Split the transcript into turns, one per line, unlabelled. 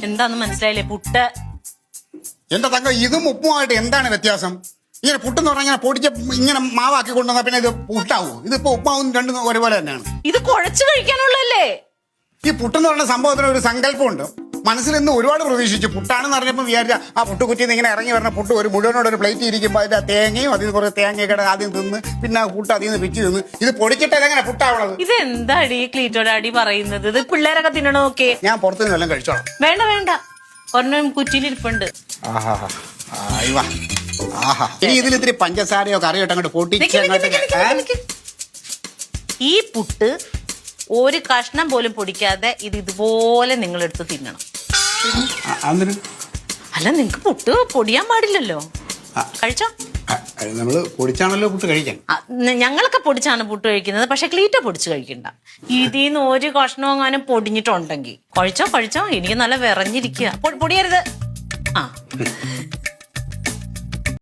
എന്താന്ന് മനസ്സിലായില്ലേ? പുട്ട്.
എന്റെ തങ്ക ഇതും ഉപ്പുമായിട്ട് എന്താണ് വ്യത്യാസം? ഇങ്ങനെ പുട്ടെന്ന് പറഞ്ഞാൽ ഇങ്ങനെ പൊടിച്ച് ഇങ്ങനെ മാവാക്കി കൊണ്ടുവന്നാൽ പിന്നെ ഇത് പുട്ടാവോ? ഇതിപ്പോ ഉപ്പുമാവും രണ്ടും ഒരുപോലെ തന്നെയാണ്.
ഇത് കുഴച്ച് കഴിക്കാനുള്ളല്ലേ?
ഈ പുട്ടെന്ന് പറയുന്ന സംഭവത്തിന് ഒരു സങ്കല്പമുണ്ട്. മനസ്സിൽ നിന്ന് ഒരുപാട് പ്രതീക്ഷിച്ചു. പുട്ടാണെന്ന് അറിഞ്ഞപ്പോൾ വിചാരിച്ച ആ പുട്ടുകുറ്റിന്ന് ഇങ്ങനെ ഇറങ്ങി വരുന്ന പുട്ട് ഒരു മുഴുവനോട് ഒരു പ്ലേറ്റ് ഇരിക്കുമ്പോൾ അതിന്റെ തേങ്ങയും അതിൽ കുറേ തേങ്ങയൊക്കെ ആദ്യം തിന്ന് പിന്നെ ആ പുട്ട് അതിൽ നിന്ന് പിച്ച് തിന്ന് ഇത് പൊടിച്ചിട്ട് എങ്ങനെ പുട്ടാവണത്?
ഇത് എന്താടി ക്ലീറ്റോടെ അടി പറയുന്നത്? ഇത് പിള്ളേരൊക്കെ തിന്നണോക്കെ.
ഞാൻ പുറത്തുനിന്ന് വല്ലതും കഴിച്ചോളാം.
വേണ്ട വേണ്ട, ഒരെണ്ണം കുറ്റിയിലിരിപ്പുണ്ട്.
ഇനി ഇതിൽ ഇത്തിരി പഞ്ചസാരയോ കറിയോ അങ്ങോട്ട് പൊട്ടിച്ച്
ഈ പുട്ട് ഒരു കഷ്ണം പോലും പൊടിക്കാതെ ഇത് ഇതുപോലെ നിങ്ങളെടുത്ത് തിന്നണം. അല്ല, നിങ്ങക്ക് പുട്ട് പൊടിയാൻ പാടില്ലല്ലോ. കഴിച്ചോ?
നമ്മള് പൊടിച്ചാണല്ലോ പുട്ട് കഴിക്കാൻ.
ഞങ്ങളൊക്കെ പൊടിച്ചാണ് പുട്ട് കഴിക്കുന്നത്. പക്ഷെ ക്ലീറ്റോ പൊടിച്ച് കഴിക്കണ്ട. ഇതിന്ന് ഒരു കഷ്ണം എങ്ങാനും പൊടിഞ്ഞിട്ടുണ്ടെങ്കിൽ കഴിച്ചോ കഴിച്ചോ. എനിക്ക് നല്ല വിറഞ്ഞിരിക്കുക. പൊടിയരുത്. ആ